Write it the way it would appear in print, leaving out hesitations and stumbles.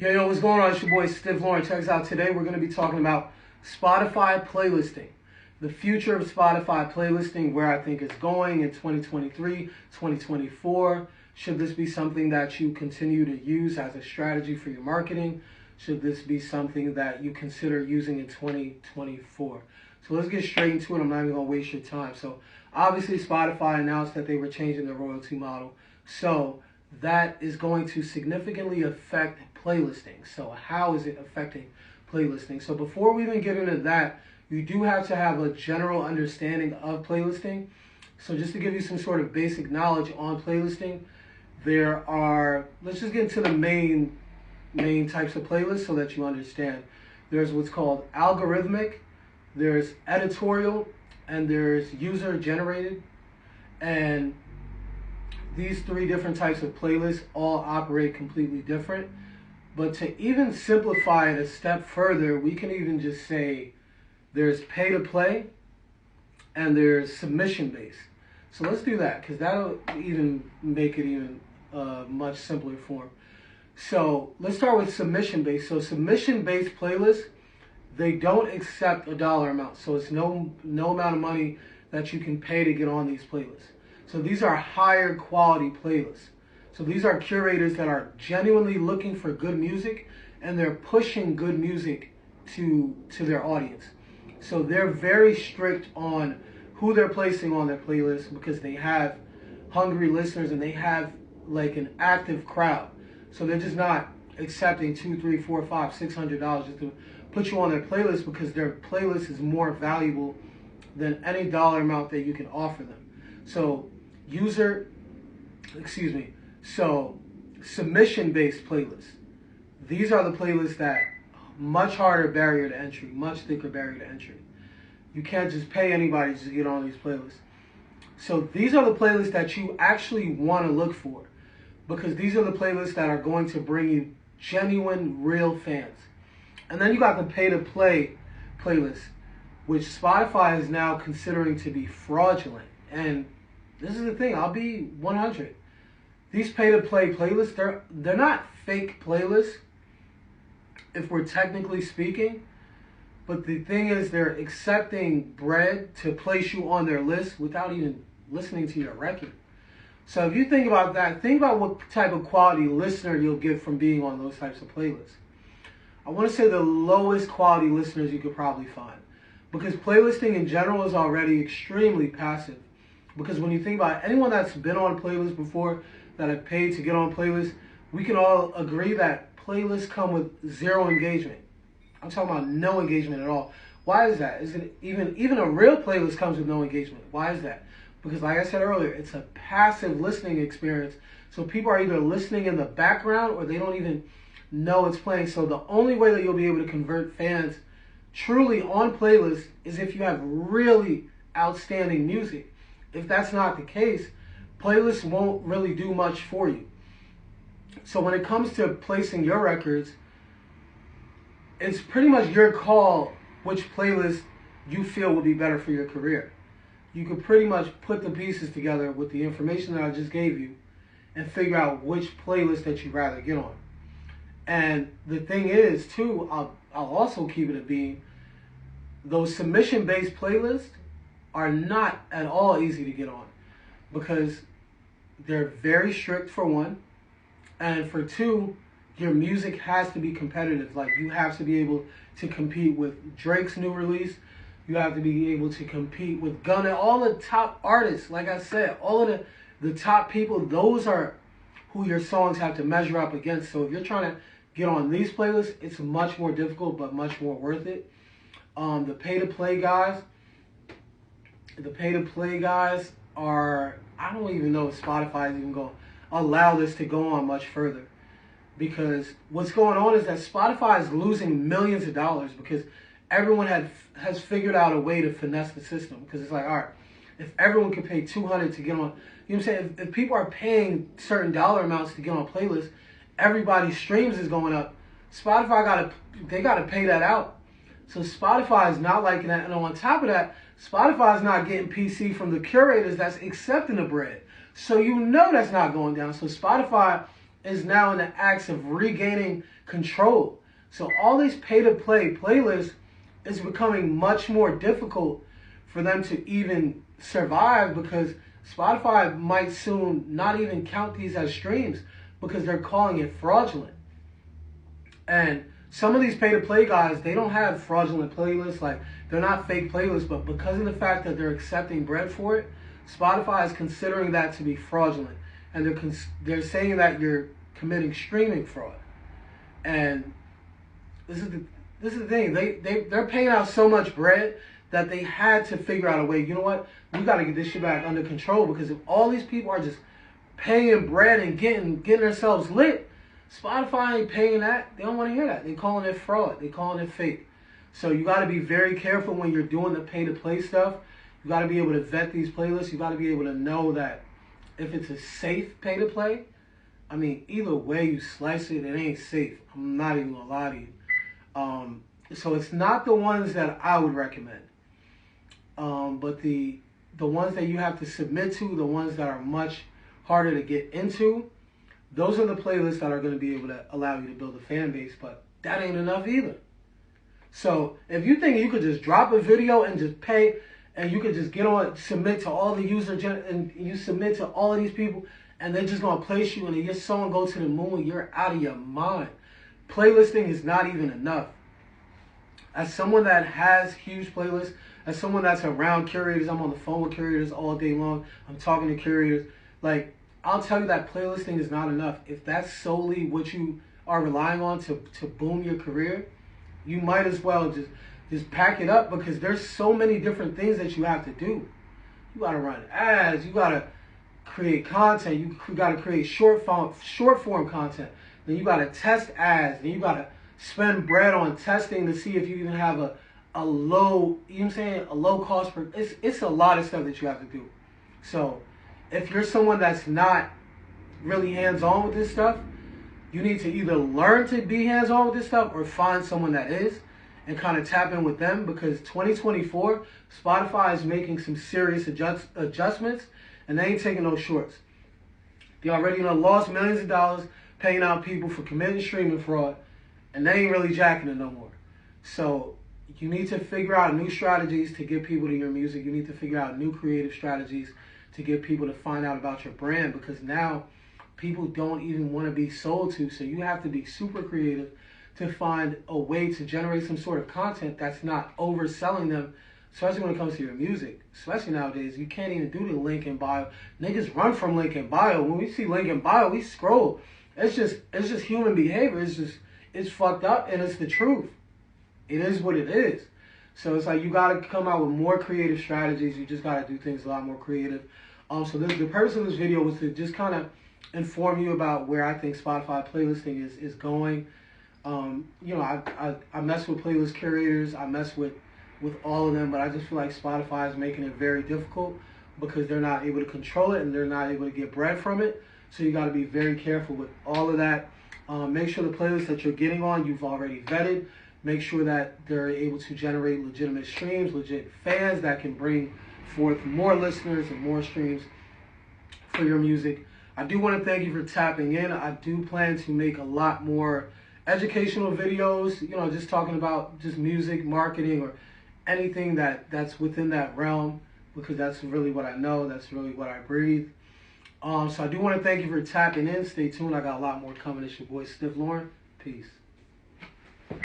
Yo, what's going on? It's your boy Stiff Lauren. Check us out. Today we're going to be talking about Spotify playlisting. The future of Spotify playlisting, where I think it's going in 2023, 2024. Should this be something that you continue to use as a strategy for your marketing? Should this be something that you consider using in 2024? So let's get straight into it. I'm not even going to waste your time. So obviously Spotify announced that they were changing their royalty model. So that is going to significantly affect playlisting. So how is it affecting playlisting? So before we even get into that, you do have to have a general understanding of playlisting. So just to give you some sort of basic knowledge on playlisting, there are, let's just get into the main types of playlists so that you understand. There's what's called algorithmic, there's editorial, and there's user generated. And these three different types of playlists all operate completely different. But to even simplify it a step further, we can even just say there's pay to play and there's submission based. So let's do that, because that'll even make it even much simpler form. So let's start with submission based. So submission based playlists, they don't accept a dollar amount. So it's no amount of money that you can pay to get on these playlists. So these are higher quality playlists. So these are curators that are genuinely looking for good music, and they're pushing good music to their audience. So they're very strict on who they're placing on their playlist, because they have hungry listeners and they have like an active crowd. So they're just not accepting $200, $300, $400, $500, $600 just to put you on their playlist, because their playlist is more valuable than any dollar amount that you can offer them. So submission-based playlists. These are the playlists that much harder barrier to entry, much thicker barrier to entry. You can't just pay anybody to get on these playlists. So these are the playlists that you actually want to look for, because these are the playlists that are going to bring you genuine, real fans. And then you got the pay-to-play playlist, which Spotify is now considering to be fraudulent. And this is the thing, I'll be 100. These pay-to-play playlists, they're not fake playlists, if we're technically speaking. But the thing is, they're accepting bread to place you on their list without even listening to your record. So if you think about that, think about what type of quality listener you'll get from being on those types of playlists. I want to say the lowest quality listeners you could probably find, because playlisting in general is already extremely passive. Because when you think about it, anyone that's been on a playlist before, that have paid to get on playlists, we can all agree that playlists come with zero engagement. I'm talking about no engagement at all. Why is that? Is it even a real playlist comes with no engagement? Why is that? Because like I said earlier, it's a passive listening experience. So people are either listening in the background or they don't even know it's playing. So the only way that you'll be able to convert fans truly on playlists is if you have really outstanding music. If that's not the case, playlists won't really do much for you. So when it comes to placing your records, it's pretty much your call which playlist you feel would be better for your career. You could pretty much put the pieces together with the information that I just gave you and figure out which playlist that you'd rather get on. And the thing is, too, I'll also keep it a being, those submission-based playlists are not at all easy to get on, because they're very strict, for one, and for two, your music has to be competitive. Like, you have to be able to compete with Drake's new release. You have to be able to compete with Gunna, all the top artists. Like I said, all of the top people, those are who your songs have to measure up against. So if you're trying to get on these playlists, it's much more difficult, but much more worth it. The pay-to-play guys are, I don't even know if Spotify is even going to allow this to go on much further. Because what's going on is that Spotify is losing millions of dollars, because everyone has figured out a way to finesse the system. Because it's like, all right, if everyone could pay $200 to get on, you know what I'm saying? If people are paying certain dollar amounts to get on playlists, everybody's streams is going up. Spotify gotta pay that out. So Spotify is not liking that. And on top of that, Spotify is not getting PC from the curators that's accepting the bread. So you know that's not going down. So Spotify is now in the acts of regaining control. So all these pay-to-play playlists is becoming much more difficult for them to even survive, because Spotify might soon not even count these as streams because they're calling it fraudulent. And some of these pay-to-play guys, they don't have fraudulent playlists, like they're not fake playlists, but because of the fact that they're accepting bread for it, Spotify is considering that to be fraudulent, and they're saying that you're committing streaming fraud. And this is the thing, they're paying out so much bread that they had to figure out a way. You know what? We got to get this shit back under control, because if all these people are just paying bread and getting themselves lit, Spotify ain't paying that. They don't want to hear that. They calling it fraud. They calling it fake. So you got to be very careful when you're doing the pay-to-play stuff. You got to be able to vet these playlists. You got to be able to know that if it's a safe pay-to-play, I mean, either way you slice it, it ain't safe. I'm not even going to lie to you. So it's not the ones that I would recommend. But the ones that you have to submit to, the ones that are much harder to get into, those are the playlists that are going to be able to allow you to build a fan base, but that ain't enough either. So if you think you could just drop a video and just pay, and you could just get on, submit to all the and you submit to all of these people, and they're just going to place you, and your song goes to the moon, you're out of your mind. Playlisting is not even enough. As someone that has huge playlists, as someone that's around curators, I'm on the phone with curators all day long, I'm talking to curators, like, I'll tell you that playlisting is not enough. If that's solely what you are relying on to boom your career, you might as well just pack it up, because there's so many different things that you have to do. You got to run ads, you got to create content, you got to create short form content, then you got to test ads, then you got to spend bread on testing to see if you even have a low, you know what I'm saying, a low cost per, it's a lot of stuff that you have to do. So if you're someone that's not really hands-on with this stuff, you need to either learn to be hands-on with this stuff or find someone that is and kind of tap in with them, because 2024, Spotify is making some serious adjustments, and they ain't taking no shorts. They already lost millions of dollars paying out people for committing streaming fraud, and they ain't really jacking it no more. So you need to figure out new strategies to get people to your music. You need to figure out new creative strategies to get people to find out about your brand, because now people don't even want to be sold to. So you have to be super creative to find a way to generate some sort of content that's not overselling them, especially when it comes to your music. Especially nowadays, you can't even do the link in bio. Niggas run from link in bio. When we see link in bio, we scroll. It's just human behavior. It's fucked up, and it's the truth. It is what it is. So it's like you got to come out with more creative strategies. You just got to do things a lot more creative. So the purpose of this video was to just kind of inform you about where I think Spotify playlisting is going. You know, I mess with playlist curators. I mess with all of them, but I just feel like Spotify is making it very difficult because they're not able to control it and they're not able to get bread from it. So you got to be very careful with all of that. Make sure the playlists that you're getting on, you've already vetted. Make sure that they're able to generate legitimate streams, legit fans that can bring forth more listeners and more streams for your music. I do want to thank you for tapping in. I do plan to make a lot more educational videos, you know, just talking about just music, marketing, or anything that's within that realm, because that's really what I know. That's really what I breathe. So I do want to thank you for tapping in. Stay tuned. I got a lot more coming. It's your boy, Stiff Lauren. Peace.